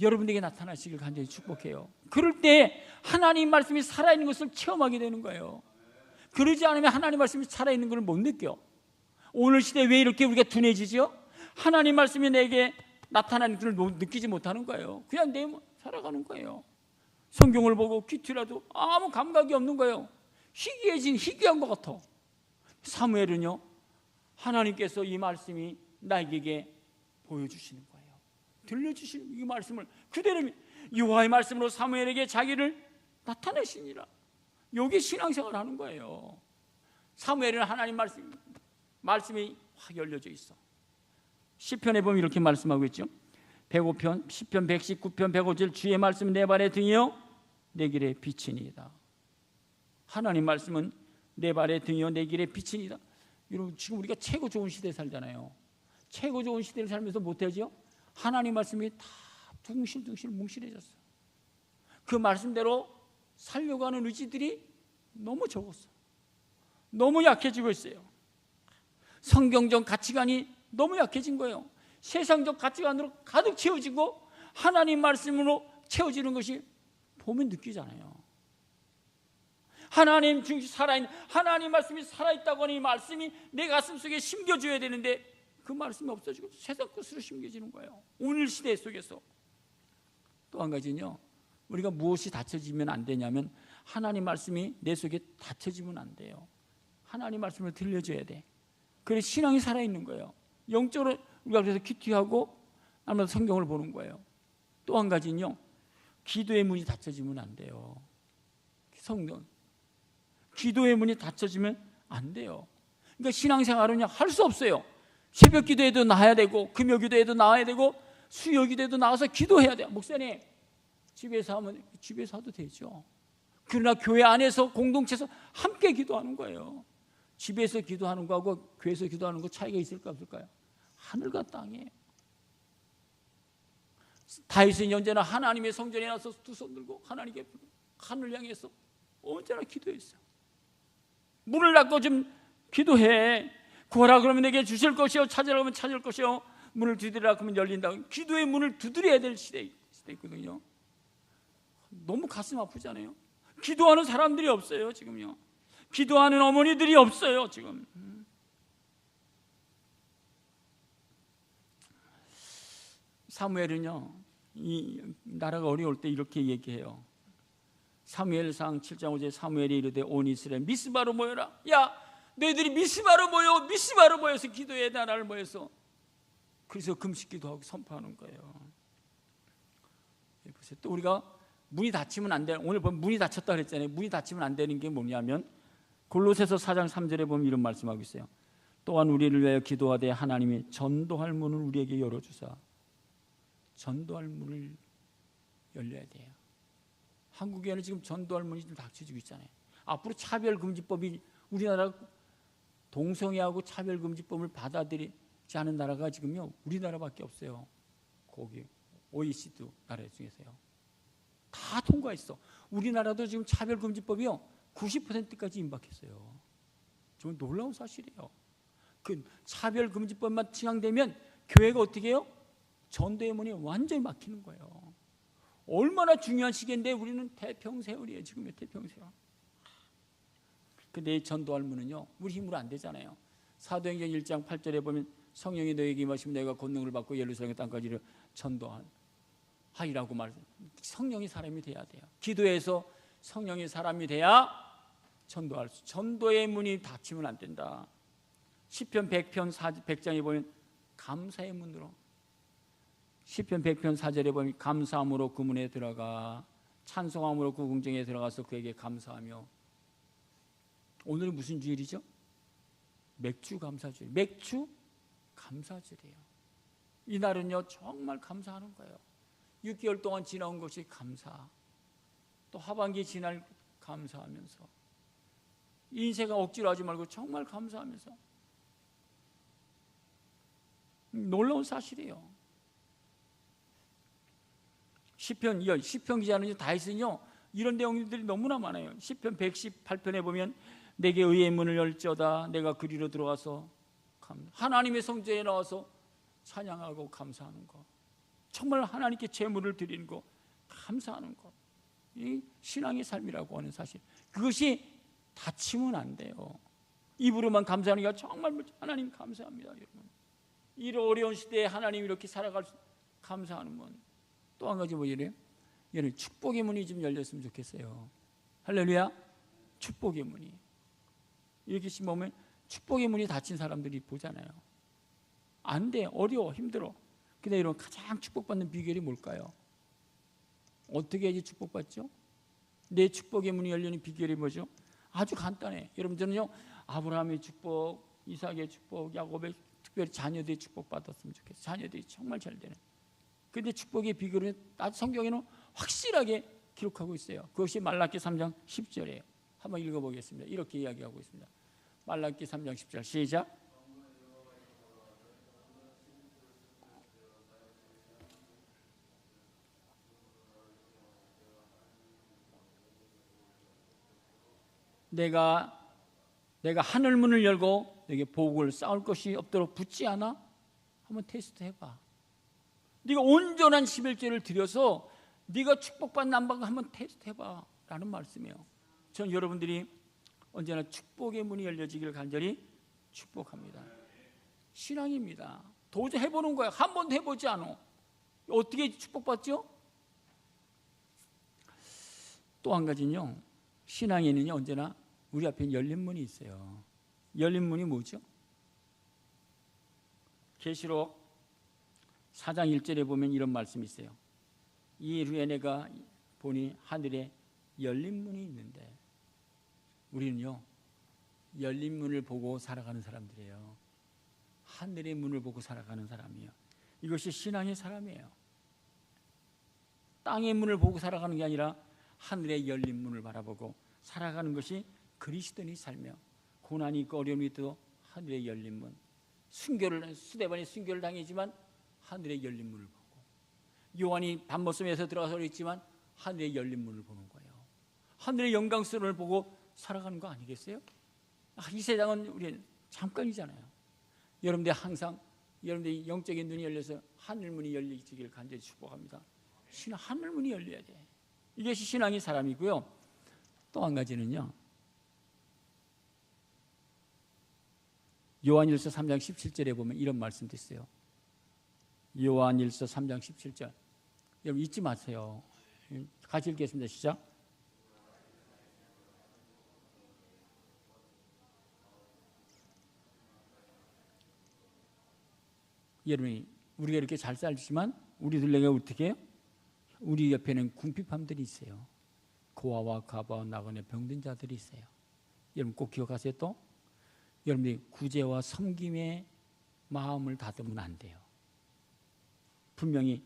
여러분에게 나타나시길 간절히 축복해요. 그럴 때 하나님 말씀이 살아있는 것을 체험하게 되는 거예요. 그러지 않으면 하나님 말씀이 살아있는 걸 못 느껴. 오늘 시대에 왜 이렇게 우리가 둔해지죠? 하나님 말씀이 내게 나타나는 것을 느끼지 못하는 거예요. 그냥 내 살아가는 거예요. 성경을 보고 큐티라도 아무 감각이 없는 거예요. 희귀한 것 같아. 사무엘은요, 하나님께서 이 말씀이 나에게 보여주시는 거예요. 들려주시는 이 말씀을 그대로 여호와의 말씀으로 사무엘에게 자기를 나타내시니라. 여기 신앙생활을 하는 거예요. 사무엘은 하나님 말씀이 확 열려져 있어. 시편에 보면 이렇게 말씀하고 있죠. 105편, 시편 119편 105절 주의 말씀 내 발의 등이요 내 길의 빛이니이다. 하나님 말씀은 내 발의 등이요 내 길의 빛이니이다. 여러분, 지금 우리가 최고 좋은 시대에 살잖아요. 최고 좋은 시대를 살면서 못하죠? 하나님 말씀이 다 둥실둥실 뭉실해졌어. 그 말씀대로 살려고 하는 의지들이 너무 적었어. 너무 약해지고 있어요. 성경적 가치관이 너무 약해진 거예요. 세상적 가치관으로 가득 채워지고 하나님 말씀으로 채워지는 것이 보면 느끼잖아요. 하나님 중심 살아있는 하나님 말씀이 살아있다고 하니 이 말씀이 내 가슴 속에 심겨줘야 되는데 그 말씀이 없어지고 세상 것으로 심겨지는 거예요. 오늘 시대 속에서. 또 한 가지는요, 우리가 무엇이 닫혀지면 안 되냐면 하나님 말씀이 내 속에 닫혀지면 안 돼요. 하나님 말씀을 들려줘야 돼. 그래서 신앙이 살아있는 거예요. 영적으로 우리가 그래서 큐티하고 아니면 성경을 보는 거예요. 또 한 가지는요, 기도의 문이 닫혀지면 안 돼요. 성경 기도의 문이 닫혀지면 안 돼요. 그러니까 신앙생활은 할 수 없어요. 새벽 기도에도 나와야 되고 금요 기도에도 나와야 되고 수요 기도에도 나와서 기도해야 돼요. 목사님, 집에서 하면 집에서 해도 되죠. 그러나 교회 안에서 공동체에서 함께 기도하는 거예요. 집에서 기도하는 거하고 교회에서 기도하는 거 차이가 있을까 없을까요? 하늘과 땅이에요. 다윗은 언제나 하나님의 성전에 나서 두 손 들고 하나님께 하늘 향해서 언제나 기도했어요. 문을 닫고 좀 기도해. 구하라 그러면 내게 주실 것이요, 찾으라 그러면 찾을 것이요, 문을 두드리라 그러면 열린다. 기도의 문을 두드려야 될 시대 있거든요. 너무 가슴 아프잖아요. 기도하는 사람들이 없어요. 지금요. 기도하는 어머니들이 없어요. 지금. 사무엘은요, 이 나라가 어려울 때 이렇게 얘기해요. 사무엘상 7장 5절에 사무엘이 이르되 온 이스라엘 미스바로 모여라. 야, 너희들이 미스바로 모여서 기도해. 나라를 모여서. 그래서 금식기도 하고 선포하는 거예요. 또 우리가 문이 닫히면 안 돼. 오늘 보면 문이 닫혔다 그랬잖아요. 문이 닫히면 안 되는 게 뭐냐면 골로새서 4장 3절에 보면 이런 말씀하고 있어요. 또한 우리를 위하여 기도하되 하나님이 전도할 문을 우리에게 열어주사. 전도할 문을 열려야 돼요. 한국에는 지금 전도할 문이 좀 닫혀지고 있잖아요. 앞으로 차별금지법이 우리나라 동성애하고 차별금지법을 받아들이지 않은 나라가 지금요 우리나라밖에 없어요. 거기 OECD 나라 중에서요. 다 통과했어. 우리나라도 지금 차별금지법이요 90%까지 임박했어요. 정말 놀라운 사실이에요. 그 차별금지법만 지향되면 교회가 어떻게 해요? 전도의 문이 완전히 막히는 거예요. 얼마나 중요한 시기인데 우리는 대평세월이에요. 지금의 대평세월. 근데 이 전도할 문은요 우리 힘으로 안 되잖아요. 사도행전 1장 8절에 보면 성령이 너에게 임하시면 내가 권능을 받고 예루살렘 땅까지 전도하리라고 말해요. 성령이 사람이 돼야 돼요. 기도해서 성령이 사람이 돼야 전도할 수. 전도의 문이 닫히면 안 된다. 시편 100장에 보면 감사의 문으로, 시편 100편 4절에 보면 감사함으로 그 문에 들어가 찬송함으로 그 궁정에 들어가서 그에게 감사하며. 오늘은 무슨 주일이죠? 맥주 감사주일. 맥주 감사주일이에요. 이날은요 정말 감사하는 거예요. 6개월 동안 지나온 것이 감사, 또 하반기 지날 감사하면서, 인생을 억지로 하지 말고 정말 감사하면서. 놀라운 사실이에요. 시편 기자는 다윗은요 이런 내용들이 너무나 많아요. 시편 118편에 보면 내게 의의 문을 열지어다 내가 그리로 들어가서 하나님의 성전에 나와서 찬양하고 감사하는 것, 정말 하나님께 제물을 드리는 것, 감사하는 것, 이 신앙의 삶이라고 하는 사실, 그것이 다치면 안 돼요. 입으로만 감사하는 게 정말 하나님 감사합니다. 여러분, 이 어려운 시대에 하나님 이렇게 살아갈 수, 감사하는 건 또 한 가지 뭐예요? 여러분, 축복의 문이 좀 열렸으면 좋겠어요. 할렐루야. 축복의 문이 이렇게 보면 축복의 문이 닫힌 사람들이 보잖아요. 안 돼, 어려워, 힘들어. 근데 이런 가장 축복받는 비결이 뭘까요? 어떻게 해야지 축복받죠? 내 축복의 문이 열리는 비결이 뭐죠? 아주 간단해. 여러분, 저는요 아브라함의 축복, 이삭의 축복, 야곱의 특별히 자녀들이 축복받았으면 좋겠어요. 자녀들이 정말 잘 되는. 근데 축복의 비결은 성경에는 확실하게 기록하고 있어요. 그것이 말라기 3장 10절이에요. 한번 읽어보겠습니다. 이렇게 이야기하고 있습니다. 말라기 3장 10절 시작. 내가 하늘 문을 열고 내게 복을 쌓을 것이 없도록 붙지 않아? 한번 테스트 해봐. 네가 온전한 11조를 드려서 네가 축복받는 안 받는 한번 테스트 해봐 라는 말씀이에요. 전 여러분들이 언제나 축복의 문이 열려지기를 간절히 축복합니다. 신앙입니다. 도저히 해보는 거야. 한 번도 해보지 않아. 어떻게 축복받죠? 또 한 가지는요, 신앙에는요 언제나 우리 앞에 열린 문이 있어요. 열린 문이 뭐죠? 계시록 4장 1절에 보면 이런 말씀이 있어요. 이 후에 내가 보니 하늘에 열린 문이 있는데, 우리는요 열린 문을 보고 살아가는 사람들이에요. 하늘의 문을 보고 살아가는 사람이에요. 이것이 신앙의 사람이에요. 땅의 문을 보고 살아가는 게 아니라 하늘의 열린 문을 바라보고 살아가는 것이 그리스도인의 삶이요. 고난이 있고 어려움이 있어도 하늘의 열린 문, 수대반이 순교를 당했지만 하늘의 열린 문을 보고, 요한이 밤모섬에서 들어가서 그랬지만 하늘의 열린 문을 보는 거예요. 하늘의 영광스러움을 보고 살아가는 거 아니겠어요? 이 세상은 우리 잠깐이잖아요. 여러분들 항상 여러분들의 영적인 눈이 열려서 하늘 문이 열리기를 간절히 축복합니다. 신앙 하늘 문이 열려야 돼. 이것이 신앙의 사람이고요. 또 한 가지는요, 요한일서 3장 17절에 보면 이런 말씀도 있어요. 요한일서 3장 17절. 여러분 잊지 마세요. 같이 읽겠습니다. 시작. 여러분이 우리가 이렇게 잘 살지만 우리들에게 어떻게 해요? 우리 옆에는 궁핍함들이 있어요. 고아와 가바와 나그네 병든 자들이 있어요. 여러분 꼭 기억하세요. 또 여러분이 구제와 섬김의 마음을 닫으면 안 돼요. 분명히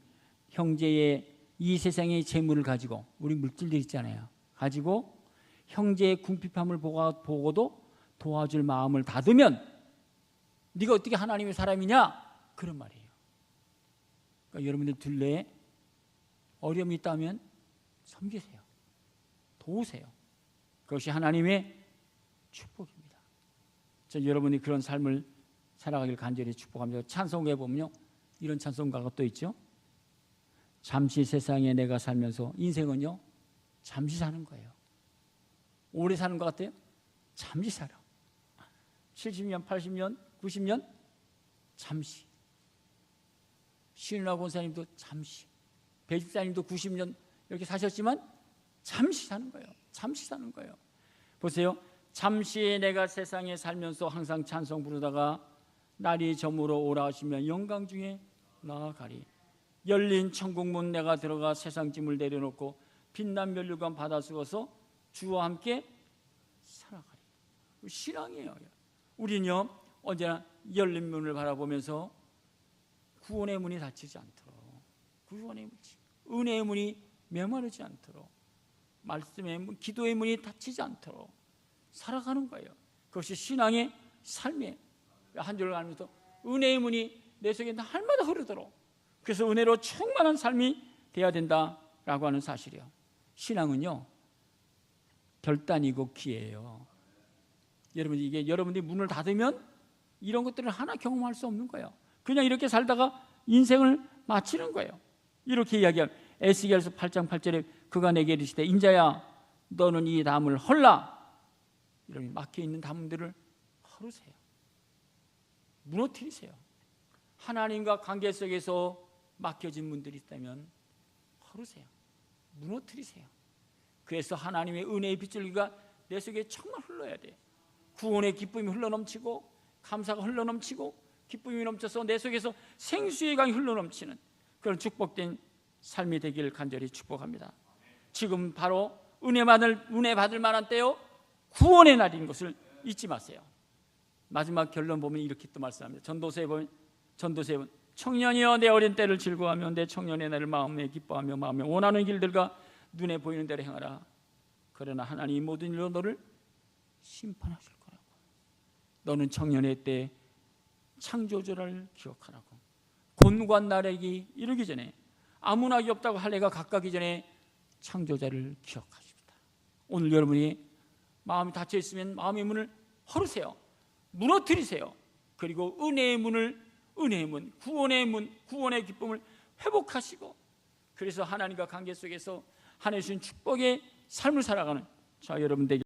형제의 이 세상의 재물을 가지고, 우리 물질들 있잖아요, 가지고 형제의 궁핍함을 보고도 도와줄 마음을 닫으면 네가 어떻게 하나님의 사람이냐? 그런 말이에요. 그러니까 여러분들 둘레에 어려움이 있다면 섬기세요. 도우세요. 그것이 하나님의 축복입니다. 저 여러분이 그런 삶을 살아가길 간절히 축복합니다. 찬송가에 보면요 이런 찬송가가 또 있죠. 잠시 세상에 내가 살면서, 인생은요 잠시 사는 거예요. 오래 사는 것 같아요? 잠시 살아. 70년, 80년, 90년 잠시. 신은하 권사님도 잠시, 배집사님도 90년 이렇게 사셨지만 잠시 사는 거예요. 잠시 사는 거예요. 보세요. 잠시 내가 세상에 살면서 항상 찬송 부르다가 날이 저물어 오라 하시면 영광 중에 나아가리. 열린 천국문 내가 들어가 세상 짐을 내려놓고 빛난 면류관 받아 쓰고서 주와 함께 살아가리. 신앙이에요. 우리는요 언제나 열린 문을 바라보면서 구원의 문이 닫히지 않도록, 구원의 문, 은혜의 문이 메마르지 않도록, 말씀의 문, 기도의 문이 닫히지 않도록 살아가는 거예요. 그것이 신앙의 삶이에요. 한 줄을 알면서 은혜의 문이 내 속에 날마다 흐르도록, 그래서 은혜로 충만한 삶이 되어야 된다 라고 하는 사실이요. 신앙은요, 결단이고 기회예요. 여러분, 이게 여러분들이 문을 닫으면 이런 것들을 하나 경험할 수 없는 거예요. 그냥 이렇게 살다가 인생을 마치는 거예요. 이렇게 이야기하면 에스겔서 8장 8절에 그가 내게 이르시되 인자야 너는 이 담을 헐라. 이런 막혀있는 담들을 헐으세요. 무너뜨리세요. 하나님과 관계 속에서 막혀진 분들이 있다면 헐으세요. 무너뜨리세요. 그래서 하나님의 은혜의 빗줄기가 내 속에 정말 흘러야 돼요. 구원의 기쁨이 흘러넘치고 감사가 흘러넘치고 기쁨이 넘쳐서 내 속에서 생수의 강이 흘러넘치는 그런 축복된 삶이 되기를 간절히 축복합니다. 지금 바로 은혜 받을 만한 때요, 구원의 날인 것을 잊지 마세요. 마지막 결론 보면 이렇게 또 말씀합니다. 전도서에 보면 청년이여 내 어린 때를 즐거워하며 내 청년의 날을 마음에 기뻐하며 마음에 원하는 길들과 눈에 보이는 대로 행하라. 그러나 하나님 모든 일로 너를 심판하실 거라고. 너는 청년의 때 창조주를 기억하라고. 곤고한 나라기 이르기 전에, 아무나기 없다고 할 해가 가까기 전에 창조자를 기억하십니다. 오늘 여러분이 마음이 닫혀 있으면 마음의 문을 헐으세요. 무너뜨리세요. 그리고 은혜의 문, 구원의 문, 구원의 기쁨을 회복하시고, 그래서 하나님과 관계 속에서 하나님 주신 축복의 삶을 살아가는 저 여러분 되게